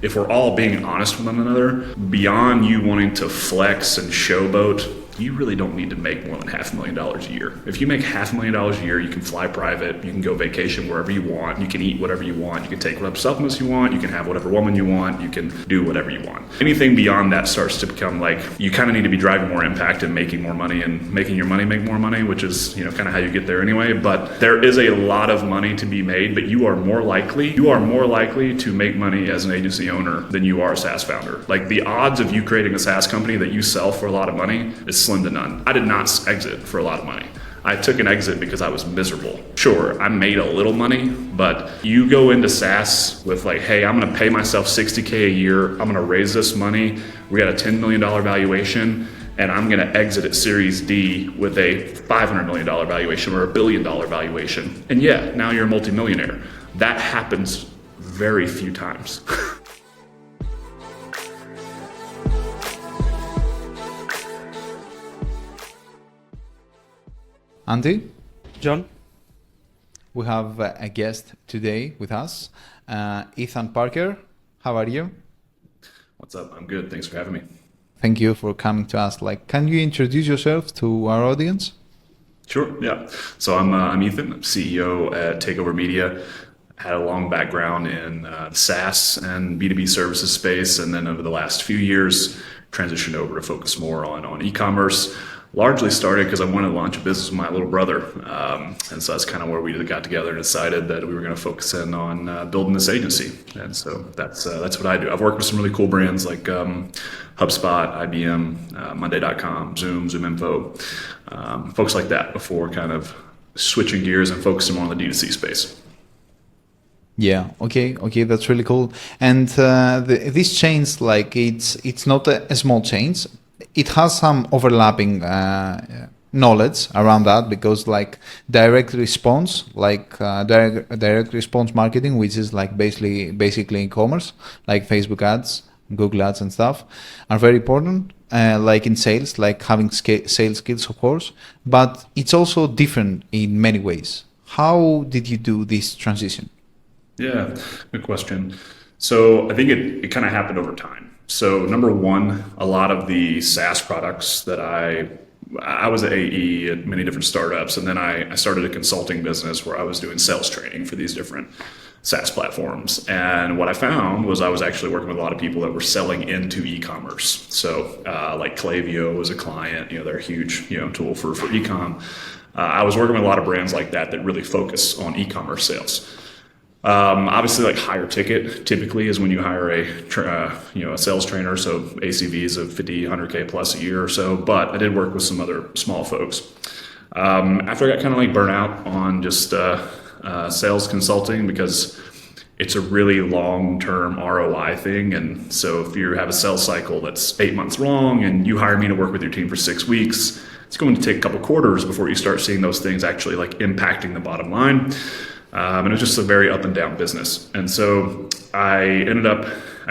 if we're all being honest with one another, beyond you wanting to flex and showboat, you really don't need to make more than $500,000 a year. If you make $500,000 a year, you can fly private, you can go vacation wherever you want, you can eat whatever you want, you can take whatever supplements you want, you can have whatever woman you want, you can do whatever you want. Anything beyond that starts to become like, you kind of need to be driving more impact and making more money and making your money make more money, which is, kind of how you get there anyway. But there is a lot of money to be made, but you are more likely to make money as an agency owner than you are a SaaS founder. Like the odds of you creating a SaaS company that you sell for a lot of money is slim to none. I did not exit for a lot of money. I took an exit because I was miserable. Sure, I made a little money, but you go into SaaS with like, hey, I'm gonna pay myself $60K a year, I'm gonna raise this money, we got a $10 million valuation, and I'm gonna exit at Series D with a $500 million valuation or a $1 billion valuation. And yeah, now you're a multimillionaire. That happens very few times. Andy? John? We have a guest today with us, Ethan Parker. How are you? What's up? I'm good. Thanks for having me. Thank you for coming to us. Can you introduce yourself to our audience? Sure. Yeah. So I'm Ethan. I'm CEO at Takeover Media. Had a long background in the SaaS and B2B services space, and then over the last few years, transitioned over to focus more on e-commerce. Largely started because I wanted to launch a business with my little brother. And so that's kind of where we got together and decided that we were going to focus in on building this agency. And so that's what I do. I've worked with some really cool brands like HubSpot, IBM, Monday.com, Zoom Info, folks like that before kind of switching gears and focusing more on the D2C space. Yeah. Okay. That's really cool. And these chains, it's not a small chains. It has some overlapping knowledge around that because direct response, direct response marketing, which is basically e-commerce, like Facebook ads, Google ads and stuff, are very important. In sales, having sales skills, of course, but it's also different in many ways. How did you do this transition? Yeah, good question. So I think it kind of happened over time. So number one, a lot of the SaaS products that I was an AE at many different startups, and then I started a consulting business where I was doing sales training for these different SaaS platforms. And what I found was I was actually working with a lot of people that were selling into e-commerce. So like Klaviyo was a client, they're a huge tool for Ecom. I was working with a lot of brands like that really focus on e-commerce sales. Obviously, higher ticket typically is when you hire a sales trainer, so ACVs of 50, 100K plus a year or so. But I did work with some other small folks. After I got kind of burnt out on just sales consulting because it's a really long-term ROI thing, and so if you have a sales cycle that's 8 months long and you hire me to work with your team for 6 weeks, it's going to take a couple quarters before you start seeing those things actually impacting the bottom line. And it was just a very up and down business. And so I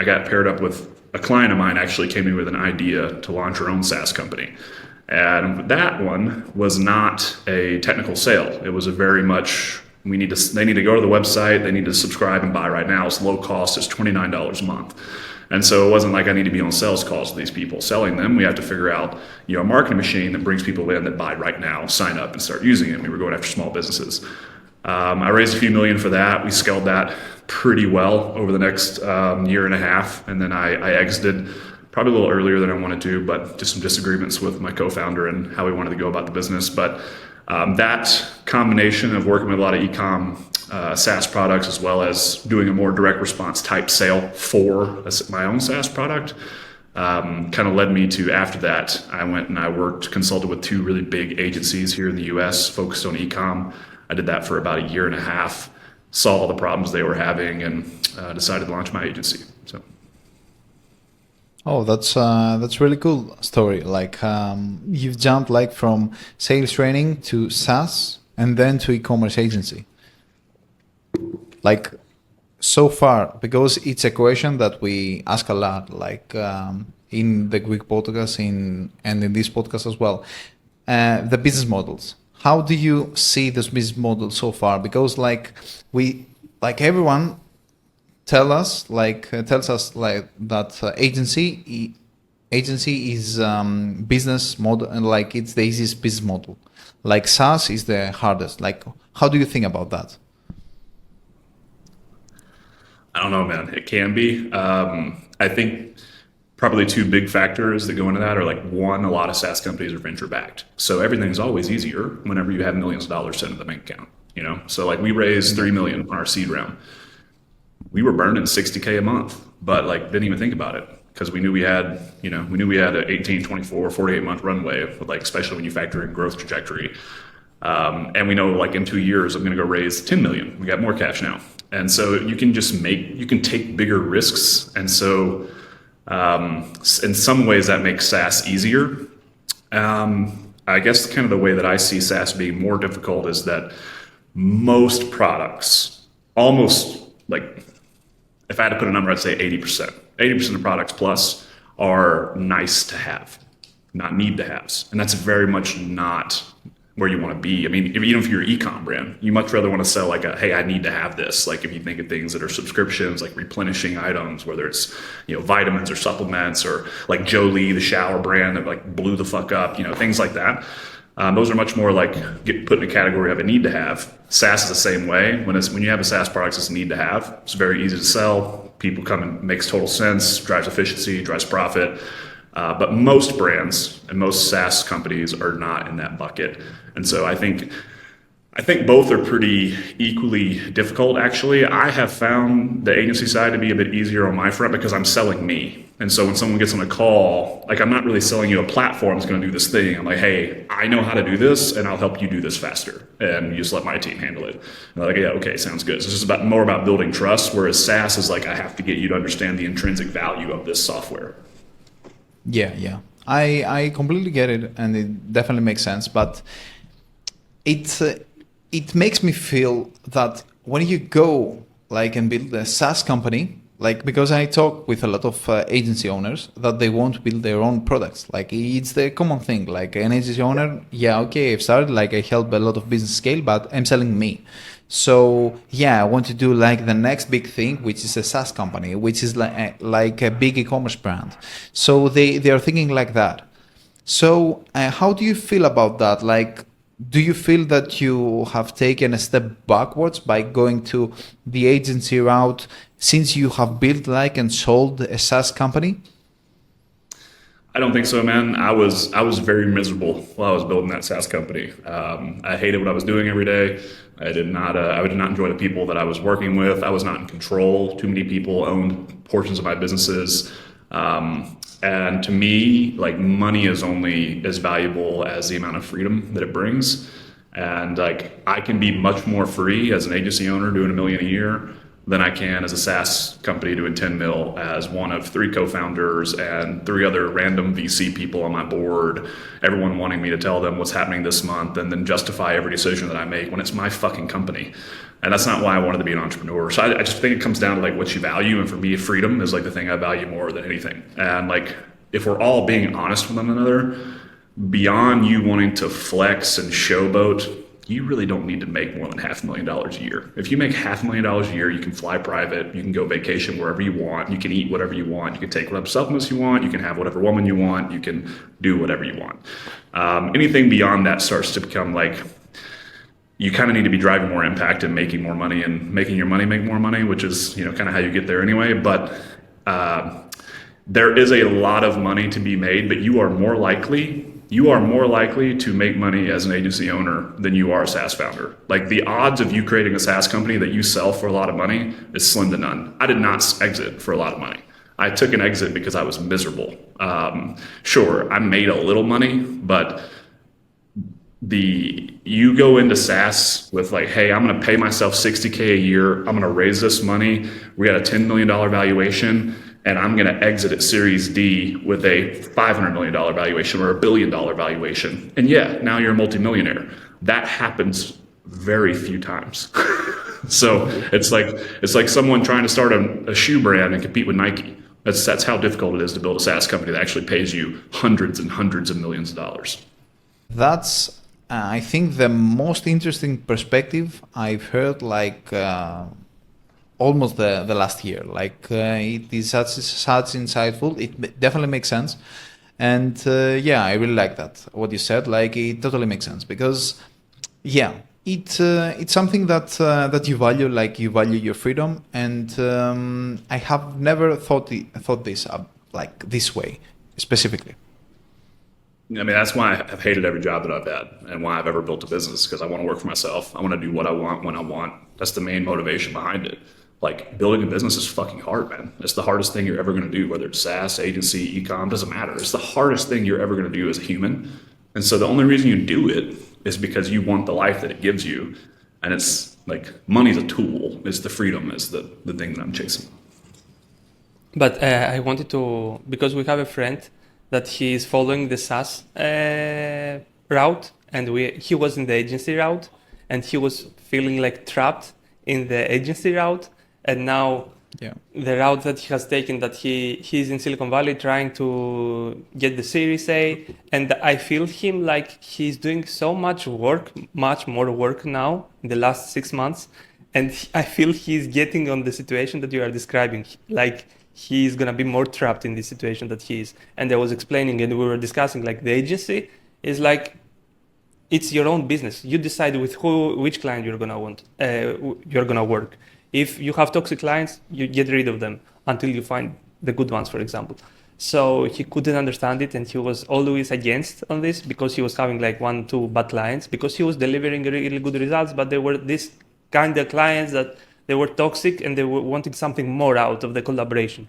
got paired up with a client of mine actually came in with an idea to launch her own SaaS company. And that one was not a technical sale. It was a very much, they need to go to the website, they need to subscribe and buy right now. It's low cost, it's $29 a month. And so it wasn't like I need to be on sales calls with these people selling them. We have to figure out, a marketing machine that brings people in that buy right now, sign up and start using it. We were going after small businesses. I raised a few million for that. We scaled that pretty well over the next year and a half. And then I exited probably a little earlier than I wanted to, but just some disagreements with my co-founder and how we wanted to go about the business. But that combination of working with a lot of e-com SaaS products as well as doing a more direct response type sale for my own SaaS product kind of led me to, after that, I went and I consulted with 2 really big agencies here in the US focused on e-com. I did that for about a year and a half, saw all the problems they were having, and decided to launch my agency. So. Oh, that's really cool story. You've jumped from sales training to SaaS and then to e-commerce agency. So far, because it's a question that we ask a lot, in the Quick podcast and in this podcast as well, the business models. How do you see this business model so far? Because everyone tells us like that agency is business model, and like it's the easiest business model. Like SaaS is the hardest. Like, how do you think about that? I don't know, man. It can be. I think probably two big factors that go into that are like one, a lot of SaaS companies are venture backed. So everything's always easier whenever you have millions of dollars sent in the bank account, you know? So like we raised 3 million on our seed round. We were burning 60K a month, but like didn't even think about it because we knew we had, an 18, 24, 48 month runway, with like, especially when you factor in growth trajectory. And we know like in 2 years, I'm going to go raise 10 million. We got more cash now. And so you can take bigger risks. And so in some ways that makes SaaS easier. I guess kind of the way that I see SaaS being more difficult is that most products, almost like, if I had to put a number, I'd say 80%. 80% of products plus are nice to have, not need to haves. And that's very much not where you want to be. I mean, even if you're an Ecom brand, you much rather want to sell like hey, I need to have this. Like if you think of things that are subscriptions, like replenishing items, whether it's, vitamins or supplements, or like Jolie, the shower brand that like blew the fuck up, things like that. Those are much more like get put in a category of a need to have. SaaS is the same way. When you have a SaaS product, it's a need to have. It's very easy to sell. People come and makes total sense, drives efficiency, drives profit. But most brands and most SaaS companies are not in that bucket. And so I think both are pretty equally difficult, actually. I have found the agency side to be a bit easier on my front because I'm selling me. And so when someone gets on a call, like I'm not really selling you a platform that's going to do this thing. I'm like, hey, I know how to do this and I'll help you do this faster. And you just let my team handle it. And they're like, yeah, okay, sounds good. So it's just more about building trust, whereas SaaS is like, I have to get you to understand the intrinsic value of this software. Yeah. I completely get it, and it definitely makes sense. But it makes me feel that when you go like and build a SaaS company, like because I talk with a lot of agency owners that they want to build their own products. Like it's the common thing. Like an agency owner, yeah, okay, I've started, like I help a lot of business scale, but I'm selling me. So yeah, I want to do like the next big thing, which is a SaaS company, which is like a big e-commerce brand. So they are thinking like that. So how do you feel about that? Like, do you feel that you have taken a step backwards by going to the agency route since you have built like and sold a SaaS company? I don't think so, man. I was very miserable while I was building that SaaS company. I hated what I was doing every day. I did not enjoy the people that I was working with. I was not in control. Too many people owned portions of my businesses. And to me, like money is only as valuable as the amount of freedom that it brings. And like I can be much more free as an agency owner doing $1 million a year than I can as a SaaS company doing 10 mil as one of 3 co-founders and 3 other random VC people on my board, everyone wanting me to tell them what's happening this month and then justify every decision that I make when it's my fucking company. And that's not why I wanted to be an entrepreneur. So I just think it comes down to like what you value. And for me, freedom is like the thing I value more than anything. And like, if we're all being honest with one another, beyond you wanting to flex and showboat, you really don't need to make more than $500,000 a year. If you make $500,000 a year, you can fly private, you can go vacation wherever you want, you can eat whatever you want, you can take whatever supplements you want, you can have whatever woman you want, you can do whatever you want. Anything beyond that starts to become like, you kind of need to be driving more impact and making more money and making your money make more money, which is, kind of how you get there anyway. But there is a lot of money to be made, but you are more likely to make money as an agency owner than you are a SaaS founder. Like the odds of you creating a SaaS company that you sell for a lot of money is slim to none. I did not exit for a lot of money. I took an exit because I was miserable. Sure, I made a little money, but you go into SaaS with like, hey, I'm going to pay myself $60K a year. I'm going to raise this money. We got a $10 million valuation. And I'm going to exit at Series D with a $500 million valuation or $1 billion valuation. And yeah, now you're a multimillionaire. That happens very few times. So it's like someone trying to start a shoe brand and compete with Nike. That's how difficult it is to build a SaaS company that actually pays you hundreds and hundreds of millions of dollars. That's, I think, the most interesting perspective I've heard, like, almost the last year. Like it is such insightful. It definitely makes sense. And yeah, I really like that. What you said, like it totally makes sense because yeah, it's something that you value, like you value your freedom. And I have never thought this up like this way specifically. I mean, that's why I've hated every job that I've had and why I've ever built a business, because I want to work for myself. I want to do what I want when I want. That's the main motivation behind it. Like building a business is fucking hard, man. It's the hardest thing you're ever going to do, whether it's SaaS, agency, ecom, doesn't matter. It's the hardest thing you're ever going to do as a human. And so the only reason you do it is because you want the life that it gives you. And it's like money's a tool. It's the freedom is the thing that I'm chasing. But I wanted to, because we have a friend that he is following the SaaS route, and he was in the agency route, and he was feeling like trapped in the agency route, and now the route that he has taken, that he's in Silicon Valley trying to get the Series A, and I feel him like he's doing so much work, much more work now in the last 6 months, and I feel he's getting on the situation that you are describing, like he's gonna be more trapped in this situation that he is. And I was explaining, and we were discussing, like the agency is like, it's your own business. You decide with which client you're gonna work. If you have toxic clients, you get rid of them until you find the good ones, for example. So he couldn't understand it, and he was always against on this because he was having like 1-2 bad clients because he was delivering really good results, but there were this kind of clients that they were toxic and they wanted something more out of the collaboration.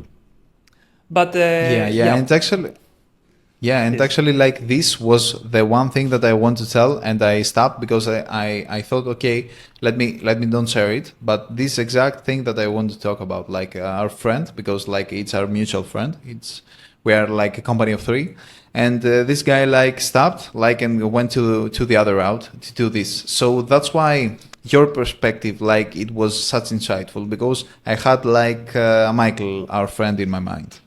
But and actually. Yeah, and actually, like this was the one thing that I want to tell, and I stopped because I thought, okay, let me don't share it. But this exact thing that I want to talk about, like our friend, because like it's our mutual friend. We are like a company of 3, and this guy like stopped, like and went to the other route to do this. So that's why your perspective, like it was such insightful, because I had like Michael, our friend, in my mind.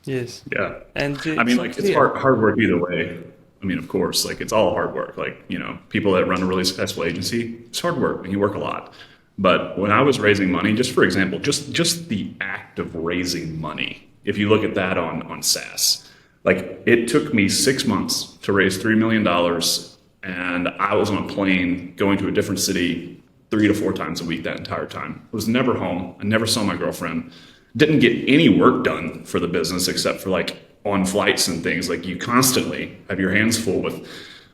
Yes. Yeah. And I mean, like it's hard work either way. I mean, of course, like it's all hard work. Like, you know, people that run a really successful agency, it's hard work and you work a lot. But when I was raising money, just for example, just the act of raising money, if you look at that on SaaS, like it took me 6 months to raise $3 million, and I was on a plane going to a different city 3 to 4 times a week that entire time. I was never home. I never saw my girlfriend. Didn't get any work done for the business except for like on flights and things. Like you constantly have your hands full with,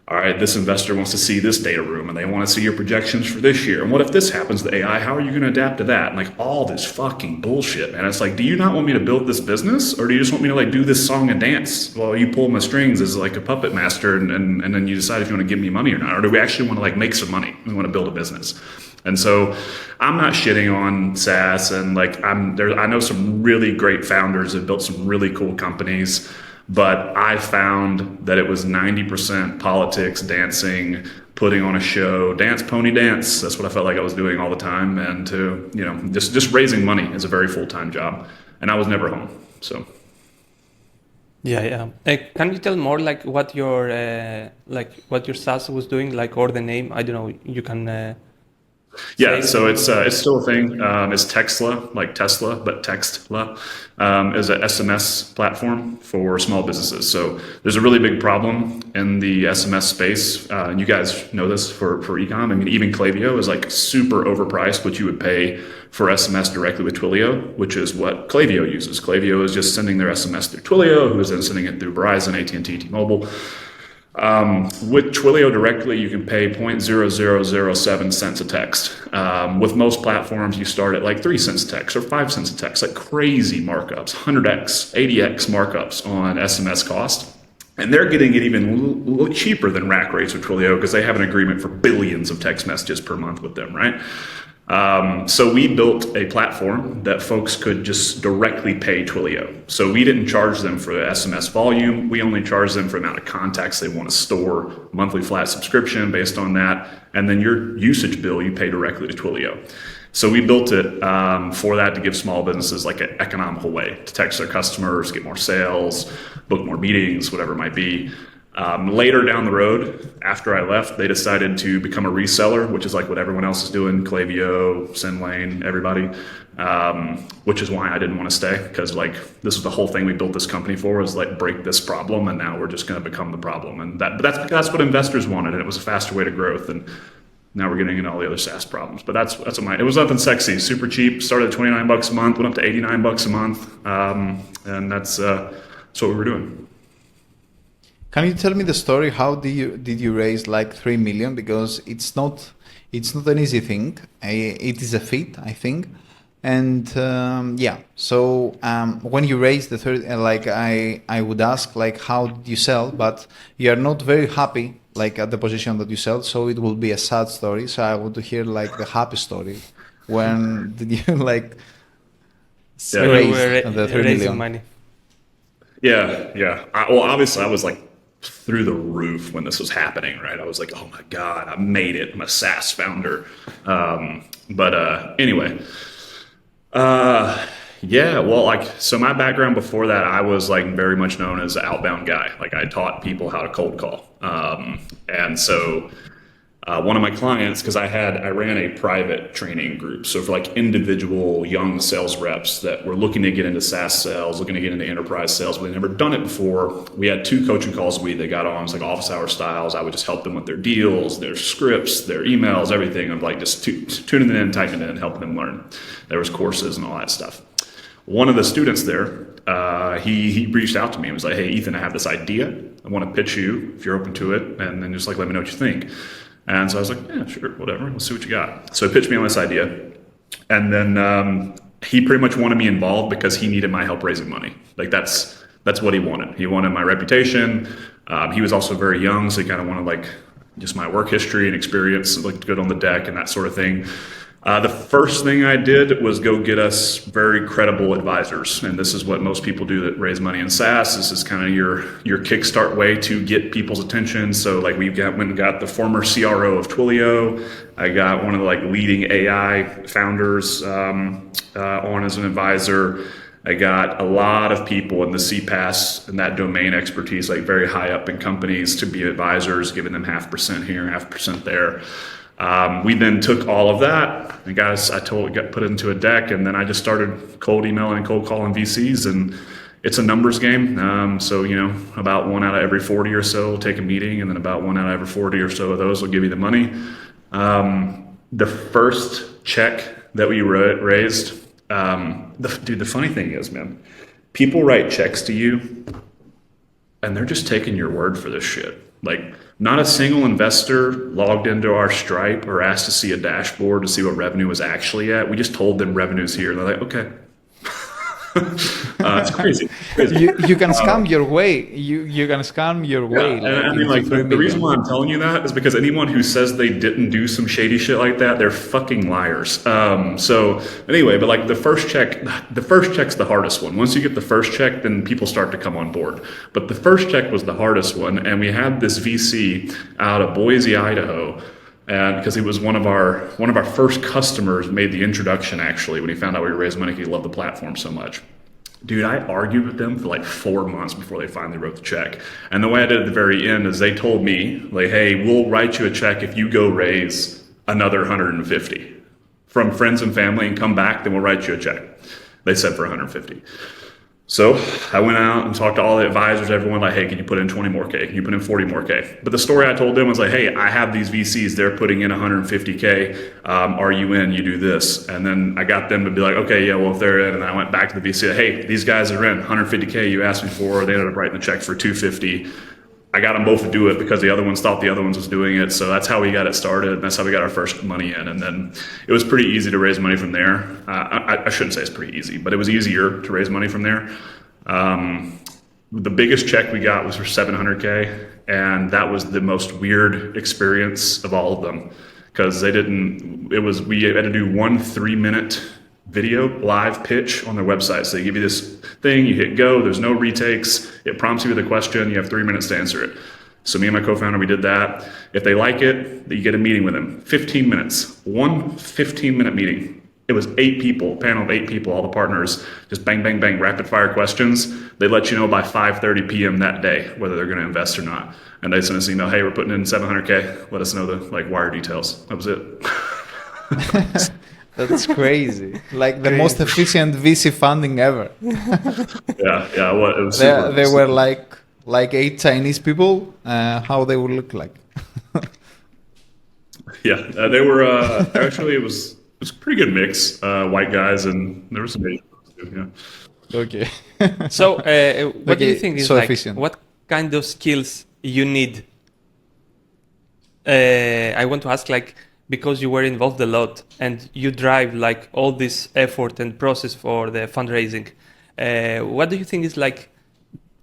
all right, this investor wants to see this data room and they want to see your projections for this year. And what if this happens to AI? How are you going to adapt to that? And like all this fucking bullshit, man. It's like, do you not want me to build this business, or do you just want me to like do this song and dance while you pull my strings as like a puppet master and then you decide if you want to give me money or not? Or do we actually want to like make some money? We want to build a business. And so I'm not shitting on SaaS, and like I know some really great founders that built some really cool companies, but I found that it was 90% politics, dancing, putting on a show, dance, pony dance. That's what I felt like I was doing all the time. And to, you know, just raising money is a very full-time job. And I was never home, so. Yeah. Can you tell more like what your SaaS was doing, like, or the name? I don't know. You can. Yeah, so it's still a thing. It's Textla, like Tesla, but Textla is a SMS platform for small businesses. So there's a really big problem in the SMS space. And you guys know this for Ecom. I mean, even Klaviyo is like super overpriced what you would pay for SMS directly with Twilio, which is what Klaviyo uses. Klaviyo is just sending their SMS through Twilio, who is then sending it through Verizon, AT&T, T-Mobile. With Twilio directly, you can pay 0.0007 cents a text. With most platforms, you start at like 3 cents a text or 5 cents a text, like crazy markups, 100x, 80x markups on SMS cost. And they're getting it even cheaper than rack rates with Twilio because they have an agreement for billions of text messages per month with them, right? So we built a platform that folks could just directly pay Twilio. So we didn't charge them for the SMS volume. We only charge them for the amount of contacts they want to store, monthly flat subscription based on that. And then your usage bill, you pay directly to Twilio. So we built it for that, to give small businesses like an economical way to text their customers, get more sales, book more meetings, whatever it might be. Later down the road, after I left, they decided to become a reseller, which is like what everyone else is doing, Klaviyo, SendLane, everybody, which is why I didn't want to stay, because like this is the whole thing we built this company for, was like break this problem, and now we're just going to become the problem. And that's what investors wanted, and it was a faster way to growth. And now we're getting into all the other SaaS problems. But that's what it was nothing sexy, super cheap, started at $29 a month, went up to $89 a month, and that's what we were doing. Can you tell me the story? How did you raise like 3 million? Because it's not an easy thing. It is a feat, I think. And so when you raise the third, like I would ask like how did you sell, but you are not very happy like at the position that you sell. So it will be a sad story. So I want to hear like the happy story. When did you like raise the 3 million? Money. Yeah. Well, obviously I was like through the roof when this was happening, right? I was like, oh my God, I made it. I'm a SaaS founder. Anyway, well, like, so my background before that, I was like very much known as an outbound guy. Like I taught people how to cold call. And so one of my clients, because I ran a private training group. So for like individual young sales reps that were looking to get into SaaS sales, looking to get into enterprise sales, but they'd never done it before. We had 2 coaching calls a week. They got on, it was like office hour styles. I would just help them with their deals, their scripts, their emails, everything. I'm like just tuning it in, typing it in, helping them learn. There was courses and all that stuff. One of the students there, he reached out to me and was like, hey, Ethan, I have this idea. I want to pitch you if you're open to it. And then just like, let me know what you think. And so I was like, yeah, sure, whatever. Let's see what you got. So he pitched me on this idea. And then he pretty much wanted me involved because he needed my help raising money. Like that's what he wanted. He wanted my reputation. He was also very young, so he kind of wanted like just my work history and experience looked good on the deck and that sort of thing. The first thing I did was go get us very credible advisors. And this is what most people do that raise money in SaaS. This is kind of your kickstart way to get people's attention. So like went and got the former CRO of Twilio. I got one of the like leading AI founders on as an advisor. I got a lot of people in the CPaaS and that domain expertise, like very high up in companies to be advisors, giving them 0.5% here, 0.5% there. We then took all of that and got put it into a deck, and then I just started cold emailing and cold calling VCs, and it's a numbers game. So, about 1 out of every 40 or so will take a meeting, and then about 1 out of every 40 or so of those will give you the money. The first check that we raised, the funny thing is, man, people write checks to you and they're just taking your word for this shit. Like, not a single investor logged into our Stripe or asked to see a dashboard to see what revenue was actually at. We just told them revenue's here. They're like, okay. It's crazy. You can scam your way. You can scam your way. Yeah. And I mean, like the reason why I'm telling you that is because anyone who says they didn't do some shady shit like that, they're fucking liars. So anyway, but like the first check's the hardest one. Once you get the first check, then people start to come on board. But the first check was the hardest one, and we had this VC out of Boise, Idaho. And because he was one of our first customers, made the introduction actually when he found out we raised money, he loved the platform so much. Dude, I argued with them for like 4 months before they finally wrote the check. And the way I did it at the very end is they told me, like, hey, we'll write you a check if you go raise another 150 from friends and family and come back, then we'll write you a check. They said for 150. So I went out and talked to all the advisors, everyone, like, hey, can you put in 20 more K? Can you put in 40 more K? But the story I told them was like, hey, I have these VCs, they're putting in 150K. Are you in? You do this. And then I got them to be like, okay, yeah, well, if they're in. And I went back to the VC, hey, these guys are in 150K you asked me for. They ended up writing the check for 250. I got them both to do it because the other ones thought the other ones was doing it. So that's how we got it started. And that's how we got our first money in. And then it was pretty easy to raise money from there. I shouldn't say it's pretty easy, but it was easier to raise money from there. The biggest check we got was for 700K. And that was the most weird experience of all of them because we had to do 1 3-minute video live pitch on their website. So they give you this thing, you hit go, there's no retakes, it prompts you with a question, you have 3 minutes to answer it. So me and my co-founder, we did that. If they like it, you get a meeting with them. 15 minutes, 1 15-minute meeting. It was 8 people, a panel of 8 people, all the partners, just bang, bang, bang, rapid fire questions. They let you know by 5:30 p.m. that day whether they're going to invest or not. And they sent us an email, hey, we're putting in 700K. Let us know the wire details. That was it. That's crazy. Like the most efficient VC funding ever. Yeah. Well, it was super. They were like 8 Chinese people. How they would look like? Yeah, they were actually it was a pretty good mix, white guys, and there were some Asian folks too. Yeah. Okay. So, what do you Okay, think is so like, efficient. what kind of skills you need? I want to ask, like, because you were involved a lot and you drive like all this effort and process for the fundraising. What do you think is like,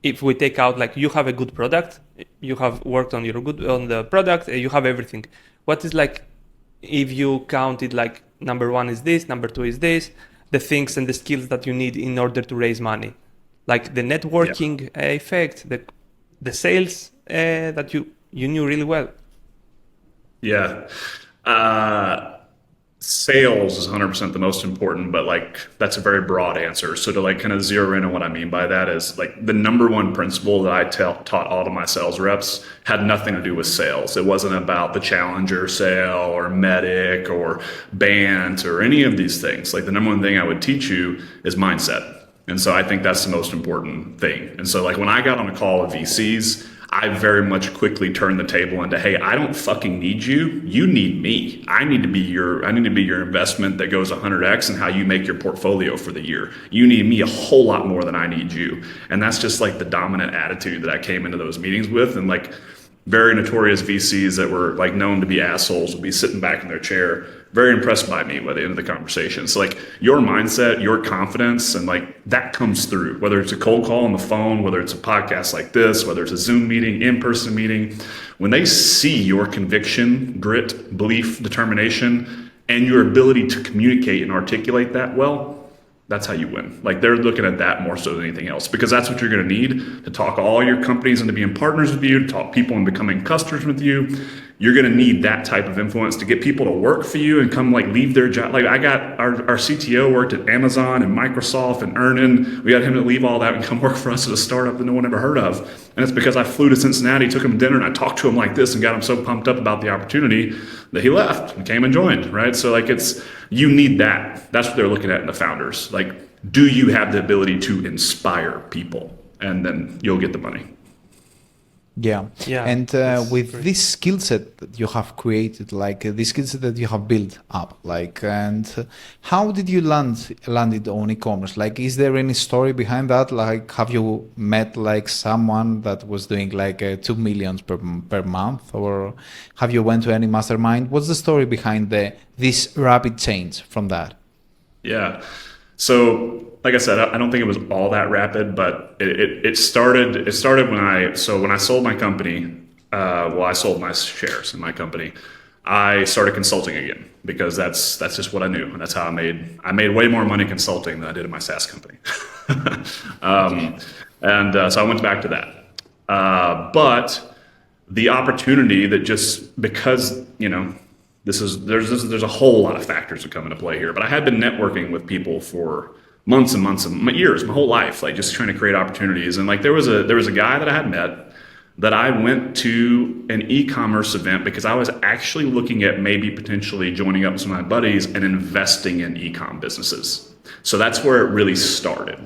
if we take out like you have a good product, you have worked on on the product, you have everything. What is like, if you count it like number 1 is this, number 2 is this, the things and the skills that you need in order to raise money, like the networking effect, the sales that you knew really well. Yeah. Sales is 100% the most important, but like that's a very broad answer. So to like kind of zero in on what I mean by that is like the number one principle that I taught all of my sales reps had nothing to do with sales. It wasn't about the Challenger sale or Medic or Bant or any of these things. Like the number one thing I would teach you is mindset. And so I think that's the most important thing. And so like when I got on a call with VCs, I very much quickly turned the table into, hey, I don't fucking need you. You need me. I need to be your investment that goes 100x in how you make your portfolio for the year. You need me a whole lot more than I need you. And that's just like the dominant attitude that I came into those meetings with. And like very notorious VCs that were like known to be assholes would be sitting back in their chair, very impressed by me by the end of the conversation. So like your mindset, your confidence, and like that comes through, whether it's a cold call on the phone, whether it's a podcast like this, whether it's a Zoom meeting, in-person meeting, when they see your conviction, grit, belief, determination, and your ability to communicate and articulate that well, that's how you win. Like they're looking at that more so than anything else, because that's what you're going to need to talk all your companies into being partners with you, to talk people into becoming customers with you. You're going to need that type of influence to get people to work for you and come like leave their job. Like I got our CTO worked at Amazon and Microsoft and Earnin. We got him to leave all that and come work for us at a startup that no one ever heard of. And it's because I flew to Cincinnati, took him to dinner, and I talked to him like this and got him so pumped up about the opportunity that he left and came and joined, right? So like you need that. That's what they're looking at in the founders. Like, do you have the ability to inspire people? And then you'll get the money. Yeah. And with this skill set that you have created, like this skill set that you have built up, like, and how did you land it on e-commerce? Like, is there any story behind that? Like, have you met like someone that was doing like 2 million per month, or have you went to any mastermind? What's the story behind this rapid change from that? Yeah. So, like I said, I don't think it was all that rapid, but it started when I sold my company. I sold my shares in my company. I started consulting again because that's just what I knew, and that's how I made way more money consulting than I did in my SaaS company. So I went back to that. But the opportunity that just because there's a whole lot of factors that come into play here. But I had been networking with people for months and months and years, my whole life, like just trying to create opportunities. And like there was a guy that I had met that I went to an e-commerce event because I was actually looking at maybe potentially joining up with some of my buddies and investing in e-com businesses. So that's where it really started.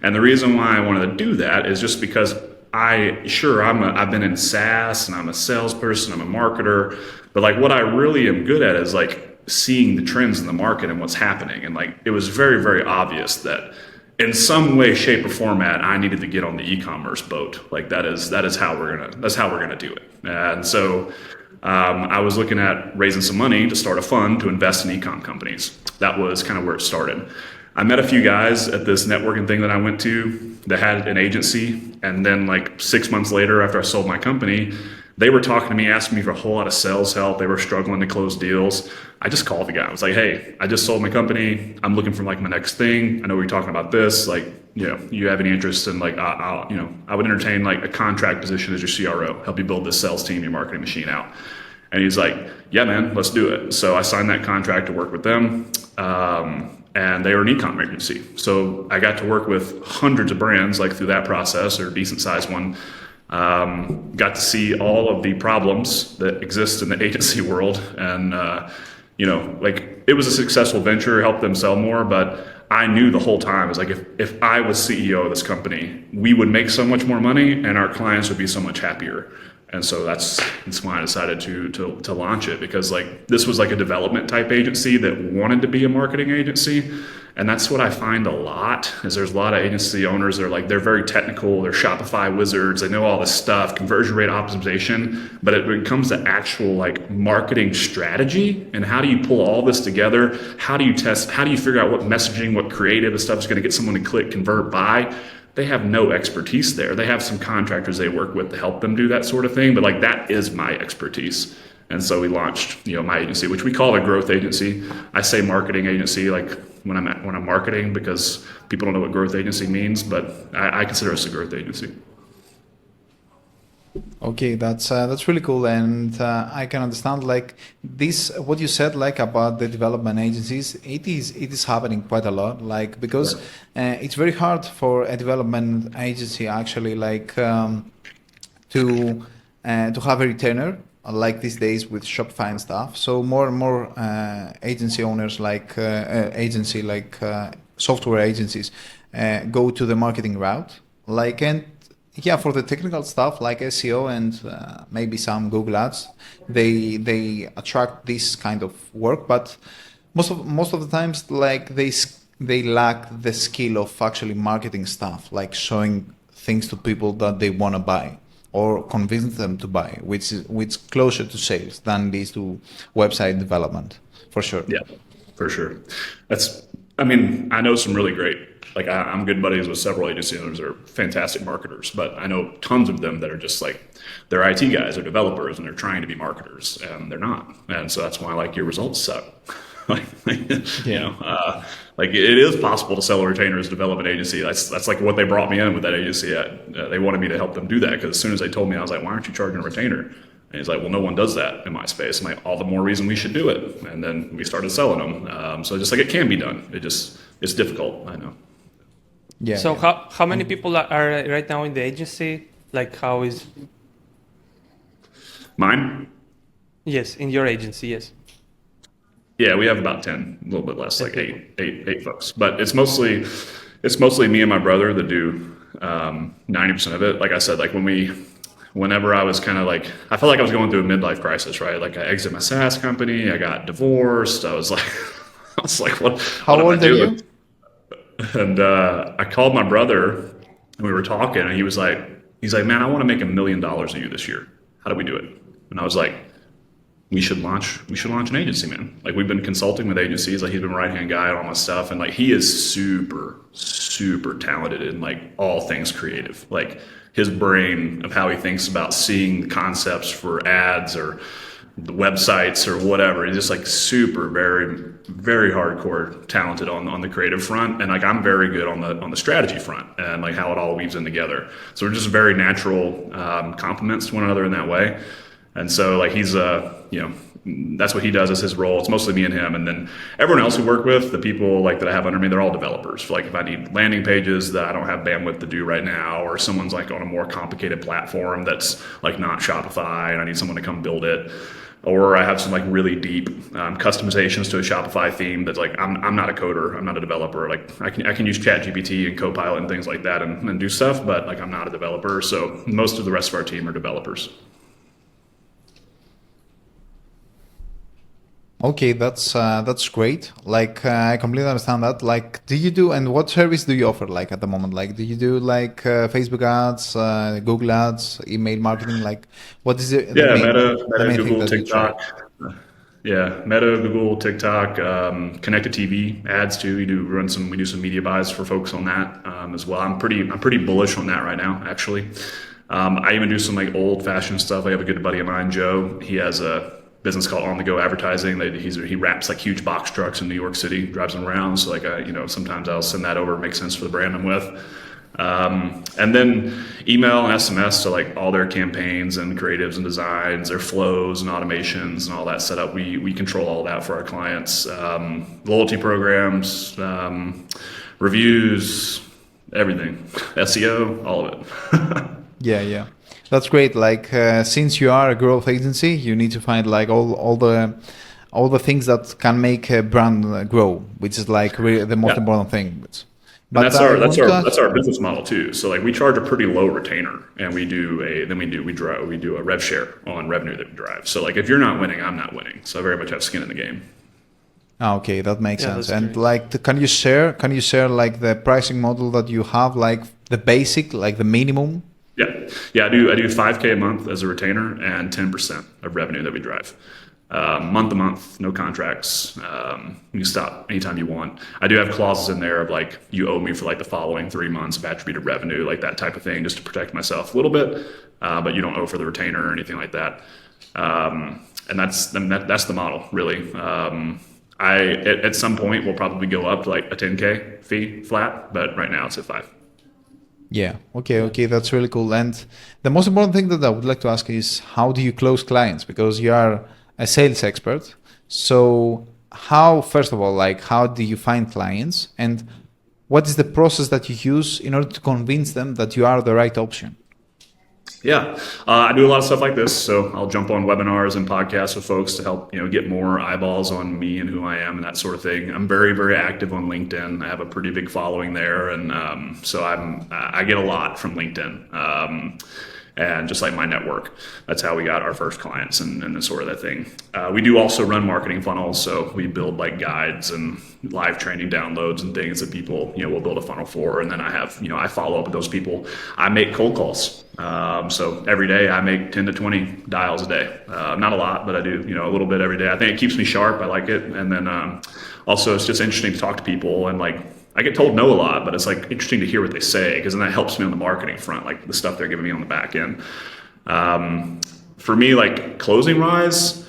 And the reason why I wanted to do that is just because I've been in SaaS and I'm a salesperson, I'm a marketer, but like what I really am good at is like seeing the trends in the market and what's happening. And like, it was very, very obvious that in some way, shape or format, I needed to get on the e-commerce boat. Like that's how we're going to do it. And so, I was looking at raising some money to start a fund to invest in e-com companies. That was kind of where it started. I met a few guys at this networking thing that I went to that had an agency. And then like 6 months later, after I sold my company, they were talking to me, asking me for a whole lot of sales help. They were struggling to close deals. I just called the guy. I was like, hey, I just sold my company. I'm looking for like my next thing. I know we're talking about this. Like, you have any interest in like, I would entertain like a contract position as your CRO, help you build this sales team, your marketing machine out. And he's like, yeah, man, let's do it. So I signed that contract to work with them. and they were an e-com agency. So I got to work with hundreds of brands like through that process, or a decent sized one. Got to see all of the problems that exist in the agency world, and like it was a successful venture, helped them sell more, but I knew the whole time, it was like if I was CEO of this company, we would make so much more money and our clients would be so much happier. And so that's why I decided to launch it, because like this was like a development type agency that wanted to be a marketing agency. And that's what I find a lot, is there's a lot of agency owners that are like, they're very technical, they're Shopify wizards, they know all this stuff, conversion rate optimization, but when it comes to actual like marketing strategy and how do you pull all this together, how do you test, how do you figure out what messaging, what creative stuff is going to get someone to click, convert, buy, they have no expertise there. They have some contractors they work with to help them do that sort of thing, but like that is my expertise. And so we launched, my agency, which we call a growth agency. I say marketing agency like when I'm marketing, because people don't know what growth agency means, but I consider us a growth agency. Okay, that's really cool, and I can understand like this. What you said like about the development agencies, it is happening quite a lot. Like because it's very hard for a development agency actually like to have a retainer like these days with Shopify and stuff. So more and more agency owners like software agencies go to the marketing route. Like and yeah, for the technical stuff like SEO and maybe some Google Ads, they attract this kind of work. But most of the times, like they lack the skill of actually marketing stuff, like showing things to people that they want to buy or convince them to buy, which closer to sales than it is to website development, for sure. Yeah, for sure. I know some really great, like I'm good buddies with several agency owners that are fantastic marketers, but I know tons of them that are just like, they're IT guys or developers and they're trying to be marketers and they're not. And so that's why like your results suck. Like it is possible to sell a retainer as a development agency. That's like what they brought me in with that agency. They wanted me to help them do that, because as soon as they told me, I was like, why aren't you charging a retainer? And he's like, well, no one does that in my space. I'm like, all the more reason we should do it. And then we started selling them. So just like it can be done. It's difficult, I know. Yeah. So how many people are right now in the agency? Like how is... Mine? Yes, in your agency, yes. Yeah, we have about 10, a little bit less, like eight folks. But it's mostly me and my brother that do 90% of it. Like I said, like whenever I was kind of like, I felt like I was going through a midlife crisis, right? Like I exited my SaaS company, I got divorced. I was like, what? How old are you? And I called my brother and we were talking, and he's like, man, I want to make $1 million a year this year. How do we do it? And I was like, we should launch an agency, man. Like we've been consulting with agencies, like he's been my right-hand guy and all my stuff. And like, he is super, super talented in like all things creative. Like his brain of how he thinks about seeing concepts for ads or the websites or whatever, he's just like super, very, very hardcore talented on the creative front. And like, I'm very good on the strategy front and like how it all weaves in together. So we're just very natural complements to one another in that way. And so like he's that's what he does as his role. It's mostly me and him. And then everyone else we work with, the people like that I have under me, they're all developers. Like if I need landing pages that I don't have bandwidth to do right now, or someone's like on a more complicated platform that's like not Shopify and I need someone to come build it, or I have some like really deep customizations to a Shopify theme that's like, I'm not a coder, I'm not a developer. Like I can use ChatGPT and Copilot and things like that and do stuff, but like I'm not a developer. So most of the rest of our team are developers. Okay, that's great. Like I completely understand that. Like, do you do, and what service do you offer? Like at the moment, like do you do like Facebook ads, Google ads, email marketing? Like, what is it? Yeah, Meta, Google, TikTok. Yeah, Meta, Google, TikTok, connected TV ads too. We do some media buys for folks on that as well. I'm pretty bullish on that right now, actually. I even do some like old fashioned stuff. I have a good buddy of mine, Joe. He has a business called On The Go Advertising. He wraps like huge box trucks in New York City, drives them around. So like, sometimes I'll send that over. It makes sense for the brand I'm with. And then email and SMS to like all their campaigns and creatives and designs, their flows and automations and all that setup. We control all that for our clients. Loyalty programs, reviews, everything, SEO, all of it. Yeah. That's great. Like since you are a growth agency, you need to find like all the things that can make a brand grow, which is like really the most important thing. And that's our business model too. So like we charge a pretty low retainer, and we do a rev share on revenue that we drive. So like if you're not winning, I'm not winning. So I very much have skin in the game. Okay, that makes sense. And great. like, can you share like the pricing model that you have, like the basic, like the minimum? Yeah. I do 5K a month as a retainer and 10% of revenue that we drive. Month to month, no contracts. You can stop anytime you want. I do have clauses in there of like, you owe me for like the following 3 months of attributed revenue, like that type of thing, just to protect myself a little bit. But you don't owe for the retainer or anything like that. And that's the model, really. At some point we'll probably go up to like a 10K fee flat, but right now it's at 5. Yeah. Okay. That's really cool. And the most important thing that I would like to ask is, how do you close clients? Because you are a sales expert. So first of all, like, how do you find clients, and what is the process that you use in order to convince them that you are the right option? Yeah, I do a lot of stuff like this. So I'll jump on webinars and podcasts with folks to help, get more eyeballs on me and who I am and that sort of thing. I'm very, very active on LinkedIn. I have a pretty big following there, and so I get a lot from LinkedIn. And just like my network, that's how we got our first clients and this sort of that thing. We do also run marketing funnels, so we build like guides and live training downloads and things that people, will build a funnel for. And then I follow up with those people. I make cold calls. So every day I make 10 to 20 dials a day. Not a lot, but I do, a little bit every day. I think it keeps me sharp. I like it. And then also it's just interesting to talk to people, and like, I get told no a lot, but it's like interesting to hear what they say, because then that helps me on the marketing front, like the stuff they're giving me on the back end. For me, like closing wise,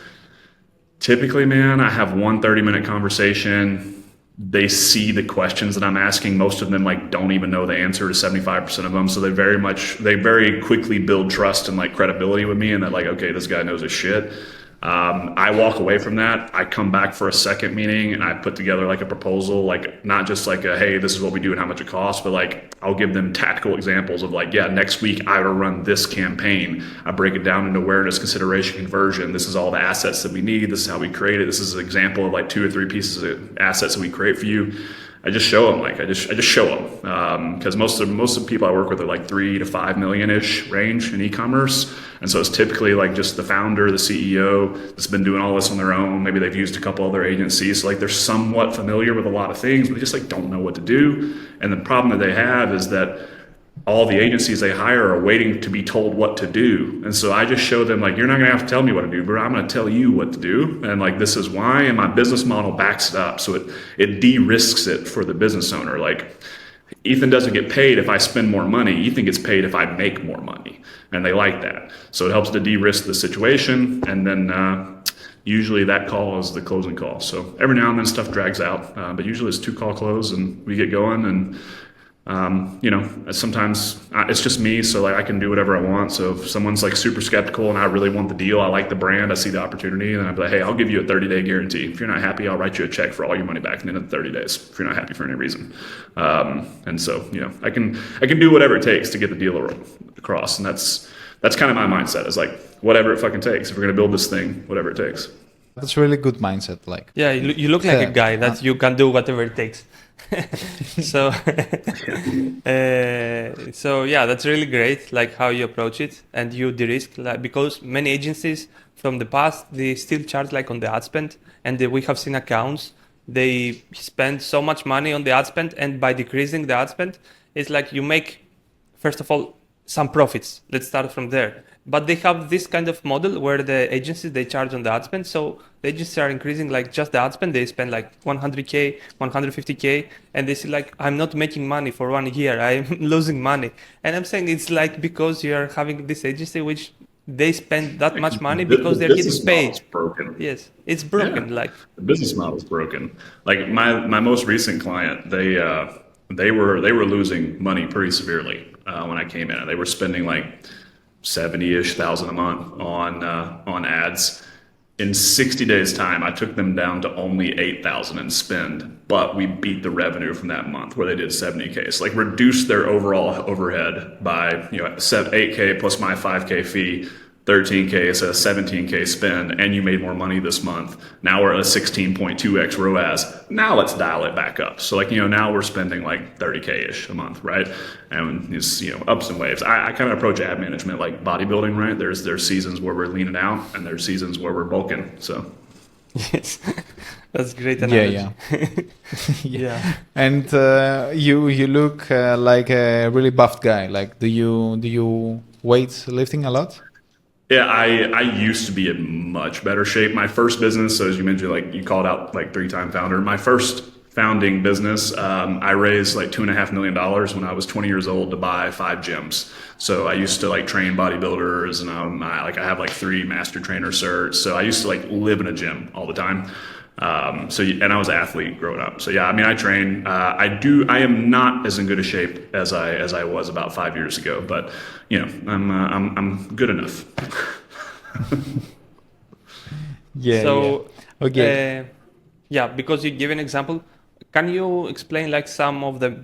typically, man, I have 30-minute conversation. They see the questions that I'm asking. Most of them like don't even know the answer to 75% of them. So they very quickly build trust and like credibility with me, and that like, okay, this guy knows his shit. I walk away from that. I come back for a second meeting and I put together like a proposal, like not just like hey, this is what we do and how much it costs, but like I'll give them tactical examples of like, yeah, next week I will run this campaign. I break it down into awareness, consideration, conversion. This is all the assets that we need. This is how we create it. This is an example of like 2 or 3 pieces of assets that we create for you. I just show them, I just show them, because most of the people I work with are like 3 to 5 million-ish range in e-commerce, and so it's typically like just the founder, the CEO that's been doing all this on their own. Maybe they've used a couple other agencies, so like they're somewhat familiar with a lot of things, but they just like don't know what to do. And the problem that they have is that all the agencies they hire are waiting to be told what to do. And so I just show them like, you're not gonna have to tell me what to do, but I'm gonna tell you what to do. And like, this is why, and my business model backs it up. So it de-risks it for the business owner. Like, Ethan doesn't get paid if I spend more money. Ethan gets paid if I make more money. And they like that. So it helps to de-risk the situation. And then usually that call is the closing call. So every now and then stuff drags out, but usually it's 2-call close and we get going. And sometimes it's just me, so like I can do whatever I want. So if someone's like super skeptical and I really want the deal, I like the brand, I see the opportunity, and I'd be like, hey, I'll give you a 30-day guarantee. If you're not happy, I'll write you a check for all your money back in the end of the 30 days if you're not happy for any reason. And so, I can do whatever it takes to get the deal across. And that's kind of my mindset, is like, whatever it fucking takes. If we're going to build this thing, whatever it takes. That's a really good mindset. Like, yeah, you look like a guy that you can do whatever it takes. so yeah, that's really great, like how you approach it, and you de-risk, like, because many agencies from the past, they still charge like on the ad spend, and we have seen accounts, they spend so much money on the ad spend, and by decreasing the ad spend, it's like you make, first of all, some profits. Let's start from there. But they have this kind of model where the agencies, they charge on the ad spend. So the agencies are increasing like just the ad spend. They spend like 100K, 150K. And they say like, I'm not making money for 1 year. I'm losing money. And I'm saying it's like because you're having this agency, which they spend that much money because they're getting paid. Broken. Yes, it's broken. Yeah. Like the business model is broken. Like my most recent client, they were losing money pretty severely when I came in. They were spending like 70-ish thousand a month on ads. In 60 days time, I took them down to only 8,000 in spend, but we beat the revenue from that month where they did 70K. So like reduced their overall overhead by 8K plus my 5K fee, 13K is a 17K spend, and you made more money this month. Now we're at a 16.2x ROAS. Now let's dial it back up. So like, now we're spending like 30K-ish a month, right? And it's, ups and waves. I kind of approach ad management like bodybuilding, right? There's seasons where we're leaning out and there's seasons where we're bulking, so. Yes, that's great analogy. Yeah. And you look like a really buffed guy. Like, do you weight lifting a lot? Yeah, I used to be in much better shape. My first business, so as you mentioned, like you called out like 3-time founder. My first founding business, I raised like $2.5 million when I was 20 years old to buy 5 gyms. So I used to like train bodybuilders, and I have like 3 master trainer certs. So I used to like live in a gym all the time. And I was an athlete growing up. So yeah, I mean, I train. I am not as in good a shape as I was about 5 years ago, but I'm good enough. So, okay. Because you give an example, can you explain like some of the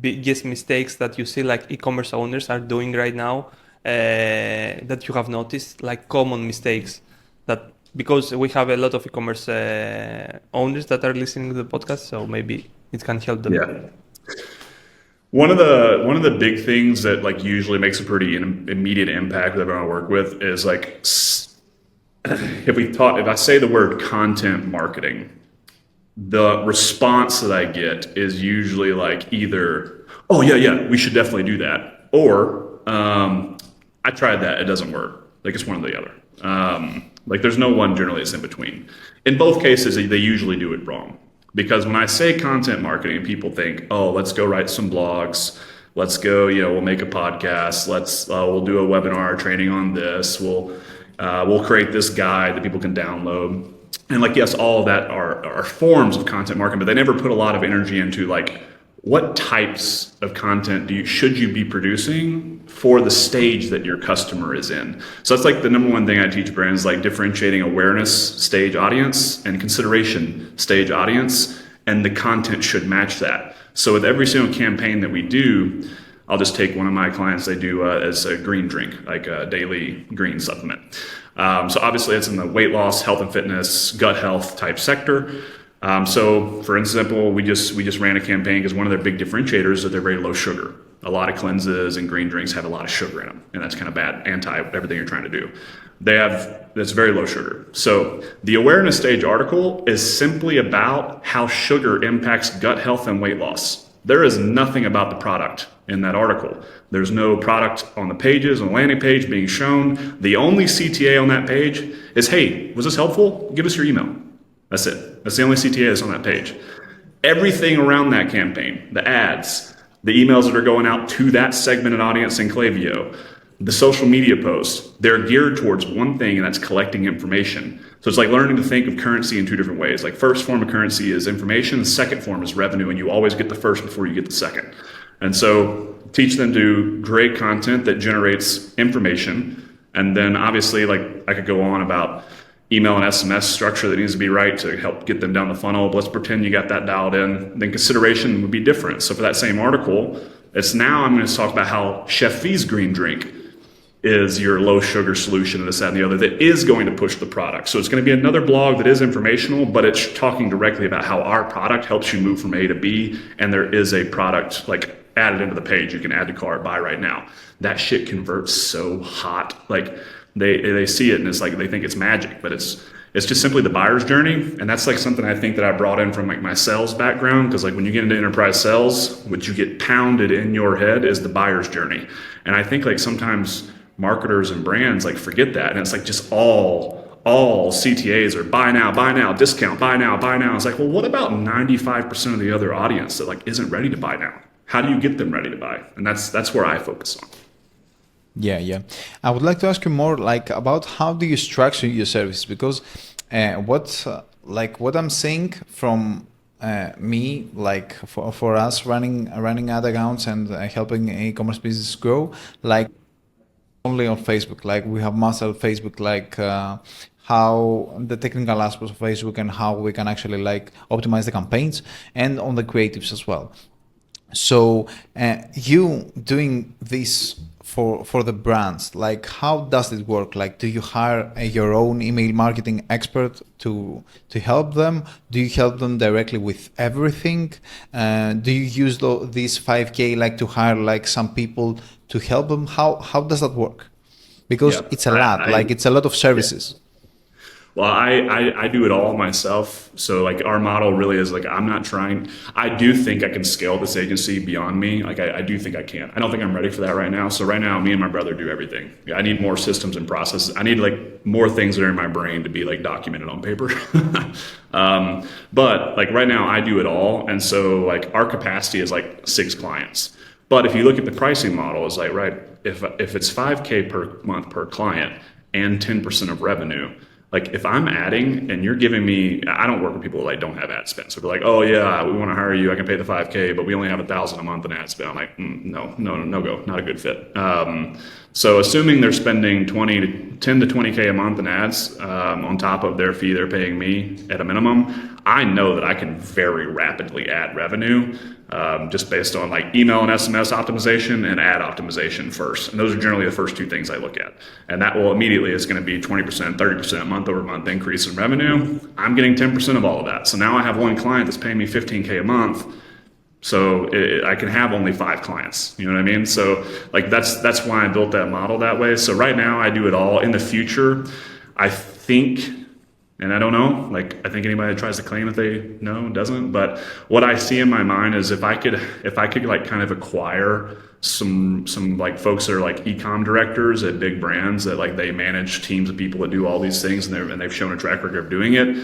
biggest mistakes that you see like e-commerce owners are doing right now, that you have noticed, like common mistakes that, because we have a lot of e-commerce owners that are listening to the podcast, so maybe it can help them. Yeah. One of the big things that like usually makes a pretty immediate impact that everyone I work with is like, if I say the word content marketing, the response that I get is usually like either, oh yeah, we should definitely do that, or I tried that, it doesn't work. Like it's one or the other. Like there's no one generally that's in between. In both cases, they usually do it wrong. Because when I say content marketing, people think, oh, let's go write some blogs. Let's go, we'll make a podcast. We'll do a webinar training on this. We'll create this guide that people can download. And like, yes, all of that are forms of content marketing, but they never put a lot of energy into like, what types of content should you be producing for the stage that your customer is in? So that's like the number one thing I teach brands, like differentiating awareness stage audience and consideration stage audience, and the content should match that. So with every single campaign that we do, I'll just take one of my clients, they do as a green drink, like a daily green supplement. So obviously it's in the weight loss, health and fitness, gut health type sector. So for example, we just ran a campaign because one of their big differentiators is that they're very low sugar. A lot of cleanses and green drinks have a lot of sugar in them, and that's kind of bad, anti everything you're trying to do. That's very low sugar. So the awareness stage article is simply about how sugar impacts gut health and weight loss. There is nothing about the product in that article. There's no product on the pages, on the landing page being shown. The only CTA on that page is, hey, was this helpful? Give us your email. That's it. That's the only CTA that's on that page. Everything around that campaign, the ads, the emails that are going out to that segmented audience in Klaviyo, the social media posts, they're geared towards one thing, and that's collecting information. So it's like learning to think of currency in 2 different ways. Like first form of currency is information, the second form is revenue, and you always get the first before you get the second. And so teach them to create content that generates information. And then obviously, like I could go on about email and SMS structure that needs to be right to help get them down the funnel. But let's pretend you got that dialed in. Then consideration would be different. So for that same article, I'm going to talk about how Chef V's green drink is your low sugar solution and this, that, and the other that is going to push the product. So it's going to be another blog that is informational, but it's talking directly about how our product helps you move from A to B. And there is a product like added into the page. You can add to cart, buy right now. That shit converts so hot. Like they see it and it's like they think it's magic, but it's just simply the buyer's journey. And that's like something I think that I brought in from like my sales background, because like when you get into enterprise sales, what you get pounded in your head is the buyer's journey. And I think like sometimes marketers and brands like forget that, and it's like just all CTAs are buy now, discount, buy now. It's like, well, what about 95% of the other audience that like isn't ready to buy now? How do you get them ready to buy? And that's where I focus on. Yeah. I would like to ask you more like about how do you structure your service, because what I'm seeing from me, like for us running ad accounts and helping e-commerce business grow, like only on Facebook. Like we have mastered Facebook, like how the technical aspects of Facebook and how we can actually like optimize the campaigns and on the creatives as well. So you doing this for the brands, like how does it work? Like, do you hire your own email marketing expert to help them? Do you help them directly with everything? Do you use these 5K like to hire like some people to help them? How does that work? Because Yeah, it's a lot, like it's a lot of yeah. services. Well, I do it all myself. So like our model really is like, I'm not trying, I do think I can scale this agency beyond me. Like I do think I can. I don't think I'm ready for that right now. So right now, me and my brother do everything. I need more systems and processes. I need like more things that are in my brain to be like documented on paper. But like right now I do it all. And so like our capacity is like 6 clients. But if you look at the pricing model, it's like, right, if it's 5K per month per client and 10% of revenue, like if I'm adding and you're giving me, I don't work with people that like don't have ad spend. So they're like, oh yeah, we want to hire you. I can pay the 5K, but we only have 1,000 a month in ad spend. I'm like, no go, not a good fit. So assuming they're spending 10 to 20K a month in ads on top of their fee they're paying me at a minimum, I know that I can very rapidly add revenue just based on like email and SMS optimization and ad optimization first. And those are generally the first 2 things I look at. And that will immediately is going to be 20%, 30% month over month increase in revenue. I'm getting 10% of all of that. So now I have one client that's paying me 15K a month. So I can have only 5 clients, you know what I mean? So like that's why I built that model that way. So right now I do it all. In the future, I think, and I don't know, like I think anybody that tries to claim that they know doesn't, but what I see in my mind is if I could like kind of acquire some like folks that are like ecom directors at big brands that like they manage teams of people that do all these things and they've shown a track record of doing it,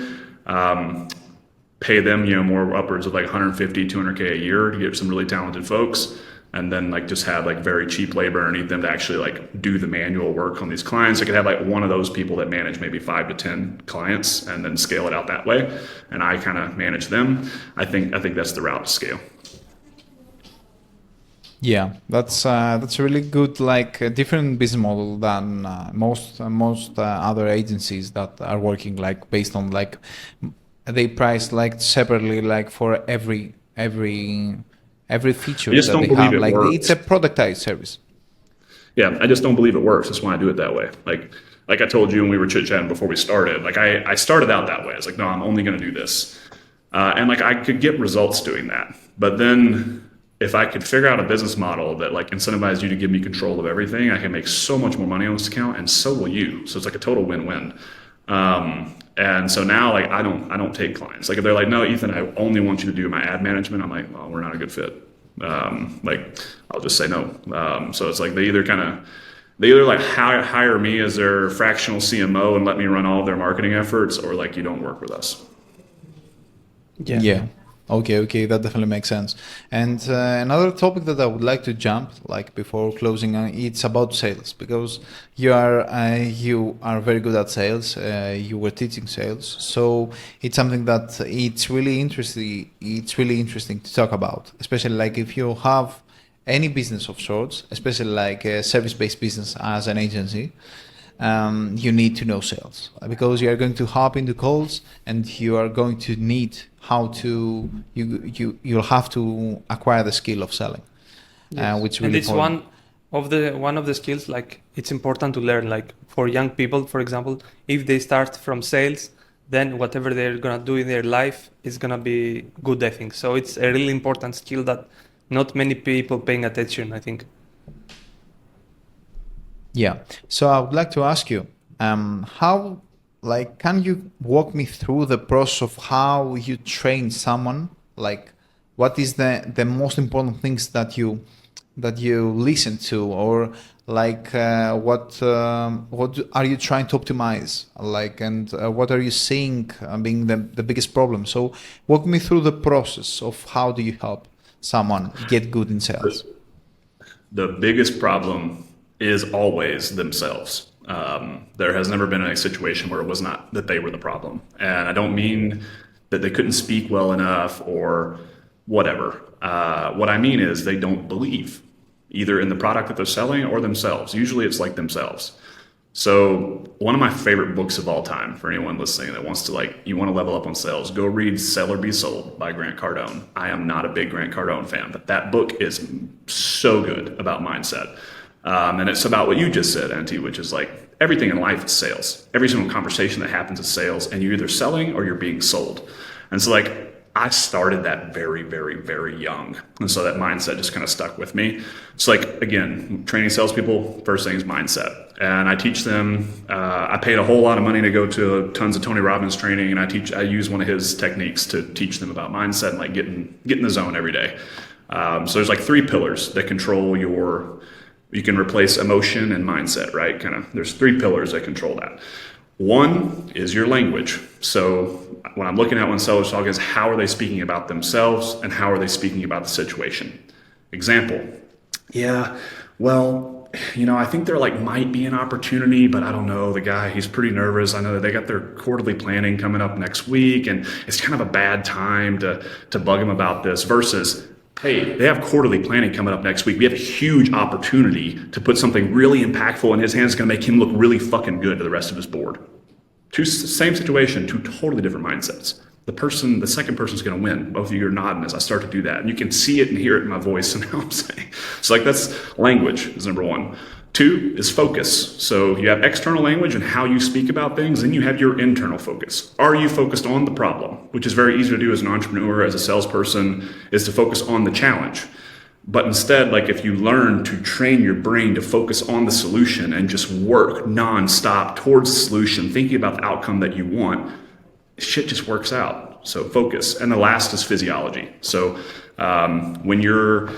pay them, you know, more upwards of like 150, 200K a year to get some really talented folks. And then like just have like very cheap labor underneath them to actually like do the manual work on these clients. I could have like one of those people that manage maybe 5 to 10 clients and then scale it out that way. And I kind of manage them. I think that's the route to scale. Yeah, that's a really good like different business model than most other agencies that are working like based on like they price like separately like for every feature I just that don't they believe have. it Like works. it's a productized service. Yeah, I just don't believe it works. That's why I do it that way. Like I told you when we were chit-chatting before we started, like I started out that way. I was like, no, I'm only going to do this. And like I could get results doing that. But then if I could figure out a business model that like incentivized you to give me control of everything, I can make so much more money on this account and so will you. So it's like a total win-win. And so now like I don't take clients. Like if they're like, no, Ethan, I only want you to do my ad management, I'm like, well, we're not a good fit. Like I'll just say no. So it's like they either like hire me as their fractional CMO and let me run all of their marketing efforts, or like you don't work with us. Yeah. Okay, that definitely makes sense. And another topic that I would like to jump, like before closing, it's about sales, because you are very good at sales. You were teaching sales, so it's something that it's really interesting. It's really interesting to talk about, especially like if you have any business of sorts, especially like a service-based business as an agency. You need to know sales because you are going to hop into calls and you are going to need how to you'll have to acquire the skill of selling, Yes. which And really it's important. one of the skills like it's important to learn. Like for young people, for example, if they start from sales, then whatever they're gonna do in their life is gonna be good, I think. So it's a really important skill that not many people paying attention, I think. Yeah. So I would like to ask you, how, like, can you walk me through the process of how you train someone? Like, what is the most important things that you listen to, or like, what are you trying to optimize? Like, and what are you seeing being the biggest problem? So, walk me through the process of how do you help someone get good in sales? The biggest problem is always themselves. There has never been a situation where it was not that they were the problem. And I don't mean that they couldn't speak well enough or whatever. What I mean is they don't believe either in the product that they're selling or themselves. Usually it's like themselves. So one of my favorite books of all time for anyone listening that wants to you want to level up on sales, go read Sell or Be Sold by Grant Cardone. I am not a big Grant Cardone fan, but that book is so good about mindset. And it's about what you just said, Antti, which is everything in life is sales. Every single conversation that happens is sales, and you're either selling or you're being sold. And so I started that very, very, very young. And so that mindset just kind of stuck with me. It's again, training salespeople, first thing is mindset. And I teach them, I paid a whole lot of money to go to tons of Tony Robbins training, and I use one of his techniques to teach them about mindset and get in the zone every day. So there's 3 pillars that control you can replace emotion and mindset, right? There's 3 pillars that control that. One is your language. So when I'm looking at when sellers talk is how are they speaking about themselves and how are they speaking about the situation? Example, yeah, well, I think there might be an opportunity, but I don't know. The guy, he's pretty nervous. I know that they got their quarterly planning coming up next week, and it's kind of a bad time to bug him about this versus, hey, they have quarterly planning coming up next week. We have a huge opportunity to put something really impactful in his hands. It's going to make him look really fucking good to the rest of his board. Same situation, 2 totally different mindsets. The second person's going to win. Both of you are nodding as I start to do that. And you can see it and hear it in my voice and how I'm saying. So that's language is number 1. 2 is focus. So you have external language and how you speak about things, and you have your internal focus. Are you focused on the problem? Which is very easy to do as an entrepreneur, as a salesperson, is to focus on the challenge. But instead, if you learn to train your brain to focus on the solution and just work nonstop towards the solution, thinking about the outcome that you want, shit just works out. So focus. And the last is physiology. So when you're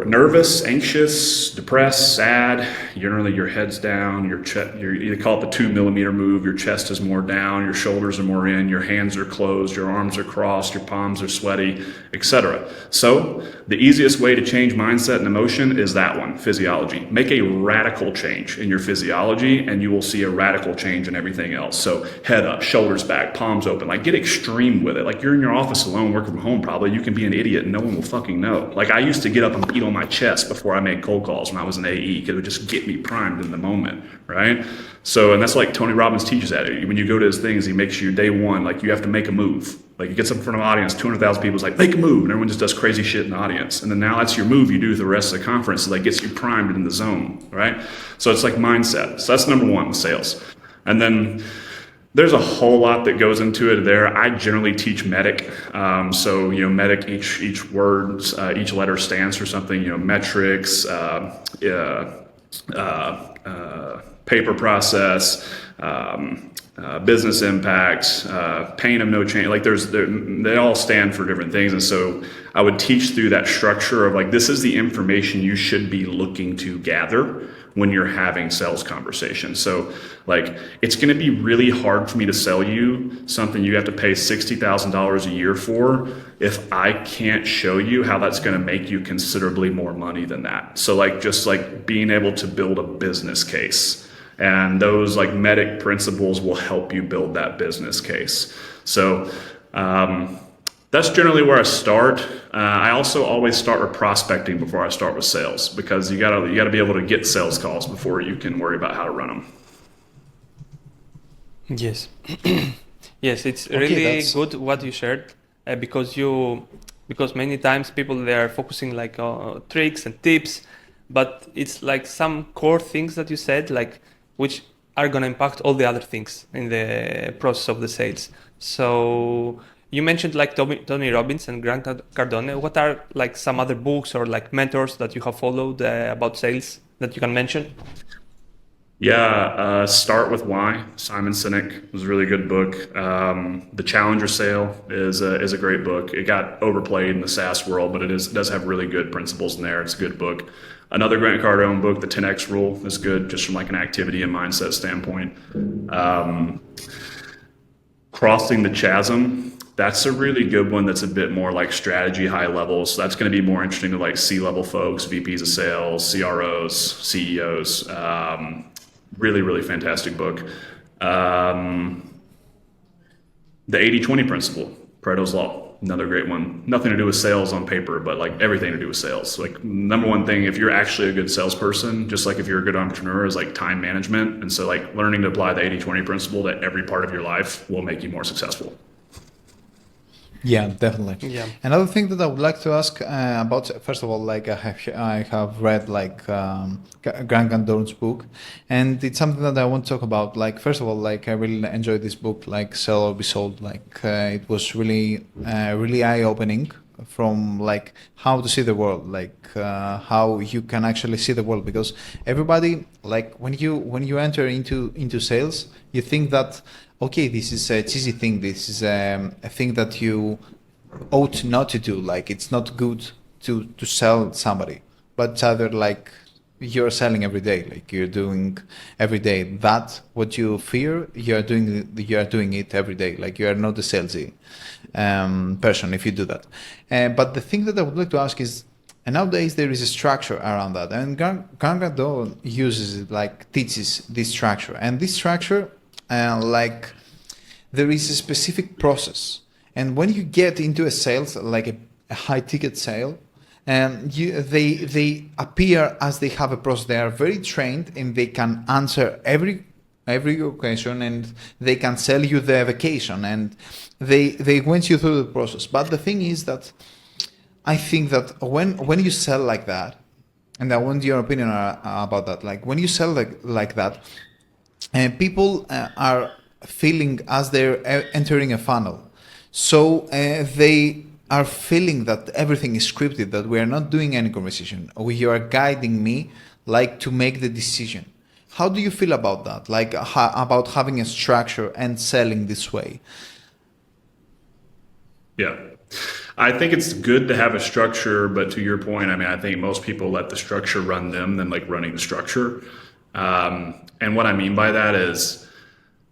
nervous, anxious, depressed, sad, generally your head's down, you call it the 2 millimeter move, your chest is more down, your shoulders are more in, your hands are closed, your arms are crossed, your palms are sweaty, etc. So the easiest way to change mindset and emotion is that one, physiology. Make a radical change in your physiology and you will see a radical change in everything else. So head up, shoulders back, palms open, get extreme with it. You're in your office alone, working from home probably, you can be an idiot and no one will fucking know. I used to get up and beat on my chest before I made cold calls when I was an AE because it would just get me primed in the moment, right? So, and that's Tony Robbins teaches that. When you go to his things, he makes you day one, you have to make a move. He gets up in front of an audience, 200,000 people, is make a move, and everyone just does crazy shit in the audience. And then now that's your move you do the rest of the conference, so gets you primed in the zone, right? So it's mindset. So that's number 1 with sales. And then there's a whole lot that goes into it there. I generally teach MEDDIC. So, MEDDIC, each word, each letter stands for something, metrics, paper process, business impact, pain of no change. They all stand for different things. And so I would teach through that structure of this is the information you should be looking to gather when you're having sales conversations. So it's going to be really hard for me to sell you something you have to pay $60,000 a year for if I can't show you how that's going to make you considerably more money than that. So just being able to build a business case, and those MEDDIC principles will help you build that business case. So that's generally where I start. I also always start with prospecting before I start with sales, because you gotta be able to get sales calls before you can worry about how to run them. Yes, yes, it's really good what you shared, because many times people, they are focusing tricks and tips, but it's some core things that you said, which are gonna impact all the other things in the process of the sales. So you mentioned Tony Robbins and Grant Cardone. What are some other books or mentors that you have followed about sales that you can mention? Yeah, Start With Why. Simon Sinek was a really good book. The Challenger Sale is a great book. It got overplayed in the SaaS world, but it does have really good principles in there. It's a good book. Another Grant Cardone book, The 10X Rule, is good just from an activity and mindset standpoint. Crossing the Chasm. That's a really good one that's a bit more strategy, high levels. So that's going to be more interesting to C-level folks, VPs of sales, CROs, CEOs. Really, really fantastic book. The 80-20 principle, Pareto's law, another great one. Nothing to do with sales on paper, but like everything to do with sales. Like number one thing, if you're actually a good salesperson, just like if you're a good entrepreneur, is like time management. And so like learning to apply the 80-20 principle to every part of your life will make you more successful. Yeah, definitely. Yeah. Another thing that I would like to ask about, first of all, like I have read like Grant Candone's book, and it's something that I want to talk about. Like, first of all, like I really enjoyed this book, like Sell or Be Sold. Like it was really, really eye-opening from like how to see the world, like how you can actually see the world. Because everybody, like when you enter into sales, you think that, okay, this is a cheesy thing. This is a thing that you ought not to do. Like it's not good to sell somebody, but it's either like you're selling every day, like you're doing every day. That what you fear, you are doing it every day. Like you are not a salesy person if you do that. But the thing that I would like to ask is, and nowadays there is a structure around that, and Grant Cardone uses it, like teaches this structure, and this structure. Like there is a specific process, and when you get into a sales, like a high ticket sale, they appear as they have a process. They are very trained and they can answer every occasion, and they can sell you the vacation, and they went you through the process. But the thing is that I think that when you sell like that, and I want your opinion about that, like when you sell like that. And people are feeling as they're entering a funnel. So they are feeling that everything is scripted, that we are not doing any conversation. You are guiding me like to make the decision. How do you feel about that? Like about having a structure and selling this way? Yeah. I think it's good to have a structure, but to your point, I mean, I think most people let the structure run them than like running the structure. And what I mean by that is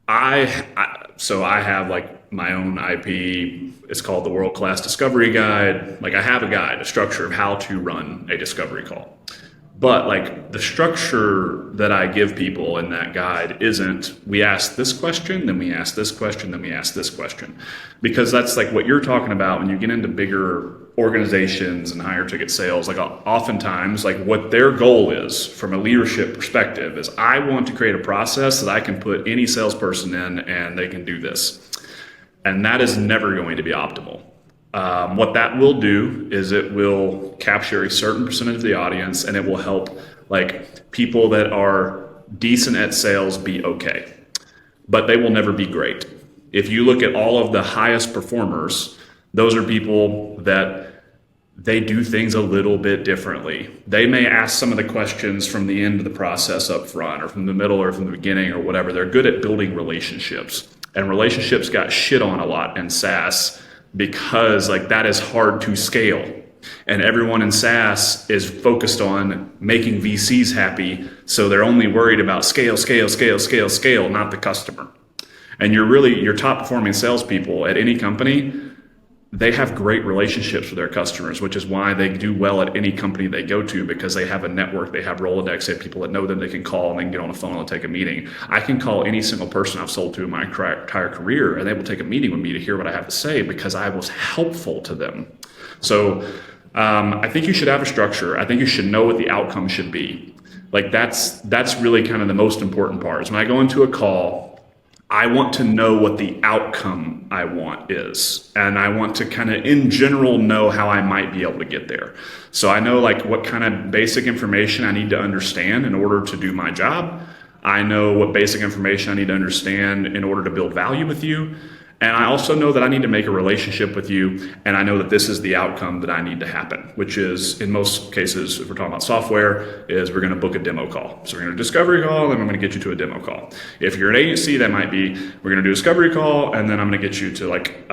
I have like my own IP. It's called the World Class Discovery Guide. Like I have a guide, a structure of how to run a discovery call. But like the structure that I give people in that guide isn't, we ask this question, then we ask this question, then we ask this question. Because that's like what you're talking about when you get into bigger organizations and higher ticket sales. Like oftentimes, like what their goal is from a leadership perspective is, I want to create a process that I can put any salesperson in and they can do this. And that is never going to be optimal. What that will do is it will capture a certain percentage of the audience, and it will help like people that are decent at sales be okay, but they will never be great. If you look at all of the highest performers, those are people that they do things a little bit differently. They may ask some of the questions from the end of the process up front, or from the middle, or from the beginning, or whatever. They're good at building relationships, and relationships got shit on a lot in SaaS because like that is hard to scale. And everyone in SaaS is focused on making VCs happy. So they're only worried about scale, not the customer. And your top performing salespeople at any company, they have great relationships with their customers, which is why they do well at any company they go to, because they have a network, they have Rolodex, they have people that know them, they can call and they can get on a phone and take a meeting. I can call any single person I've sold to in my entire career, and they will take a meeting with me to hear what I have to say because I was helpful to them. So I think you should have a structure. I think you should know what the outcome should be. Like that's really kind of the most important part. Is when I go into a call, I want to know what the outcome I want is. And I want to kind of, in general, know how I might be able to get there. So I know like what kind of basic information I need to understand in order to do my job. I know what basic information I need to understand in order to build value with you. And I also know that I need to make a relationship with you, and I know that this is the outcome that I need to happen, which is, in most cases, if we're talking about software, is we're going to book a demo call. So we're going to do a discovery call, and then I'm going to get you to a demo call. If you're an agency, that might be, we're going to do a discovery call, and then I'm going to get you to like,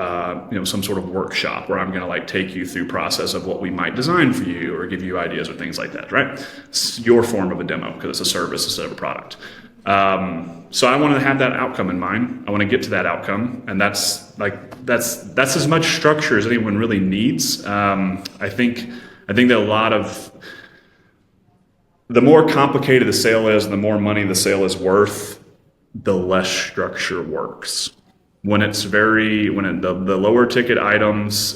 some sort of workshop where I'm going to like take you through process of what we might design for you or give you ideas or things like that, right? It's your form of a demo because it's a service instead of a product. So I want to have that outcome in mind. I want to get to that outcome, and that's as much structure as anyone really needs. I think that a lot of the more complicated the sale is, the more money the sale is worth, the less structure works. the lower ticket items,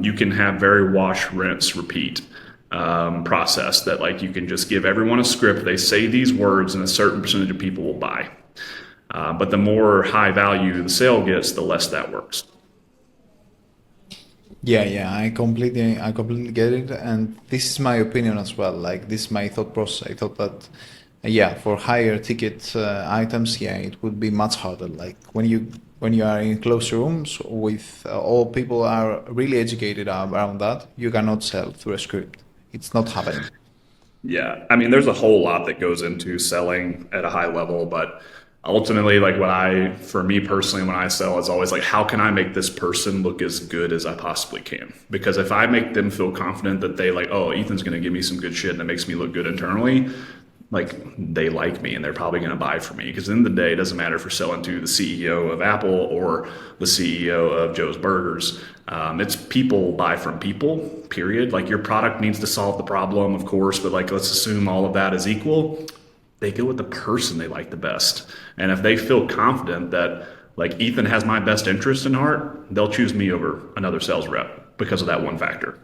you can have very wash, rinse, repeat process that like you can just give everyone a script. They say these words and a certain percentage of people will buy. But the more high value the sale gets, the less that works. Yeah, I completely get it, and this is my opinion as well. Like this is my thought process. I thought that, yeah, for higher ticket items, yeah, it would be much harder. Like when you are in closed rooms with all people are really educated around that, you cannot sell through a script. It's not happening. Yeah, I mean, there's a whole lot that goes into selling at a high level, but ultimately, like for me personally, when I sell, it's always like, how can I make this person look as good as I possibly can? Because if I make them feel confident that they like, oh, Ethan's going to give me some good shit and it makes me look good internally, like they like me and they're probably going to buy from me. Because in the day, it doesn't matter if we're selling to the CEO of Apple or the CEO of Joe's Burgers. It's people buy from people, period. Like your product needs to solve the problem, of course, but like let's assume all of that is equal. They go with the person they like the best. And if they feel confident that like Ethan has my best interest in heart, they'll choose me over another sales rep because of that one factor.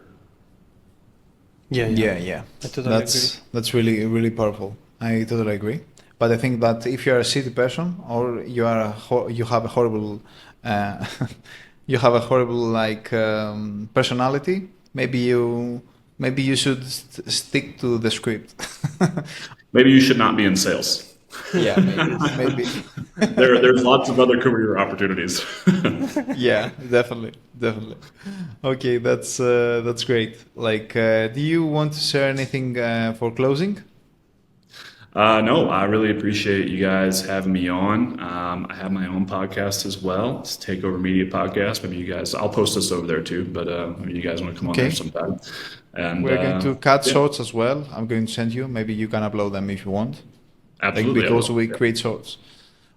Yeah. I totally agree. That's really powerful. I totally agree. But I think that if you are a city person or you have a horrible like personality, maybe you should stick to the script. Maybe you should not be in sales. Yeah, maybe. There's lots of other career opportunities. Yeah, definitely. Okay, that's great. Like, do you want to share anything for closing? No, I really appreciate you guys having me on. I have my own podcast as well. It's Takeover Media podcast. Maybe you guys, I'll post this over there too, but maybe you guys want to come on there sometime. And we're going to cut yeah, shorts as well. I'm going to send you. Maybe you can upload them if you want. absolutely. Like, because we create shorts.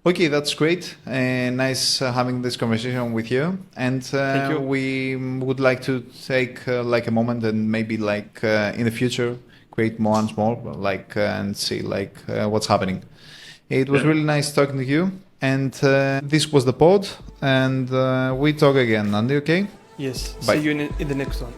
Okay, that's great. Nice having this conversation with you. And Thank you. we would like to take like a moment and maybe like in the future create more and more like and see like what's happening. It was Yeah. really nice talking to you. And this was the pod. And we talk again. Andy, okay? Yes. Bye. See you in the next one.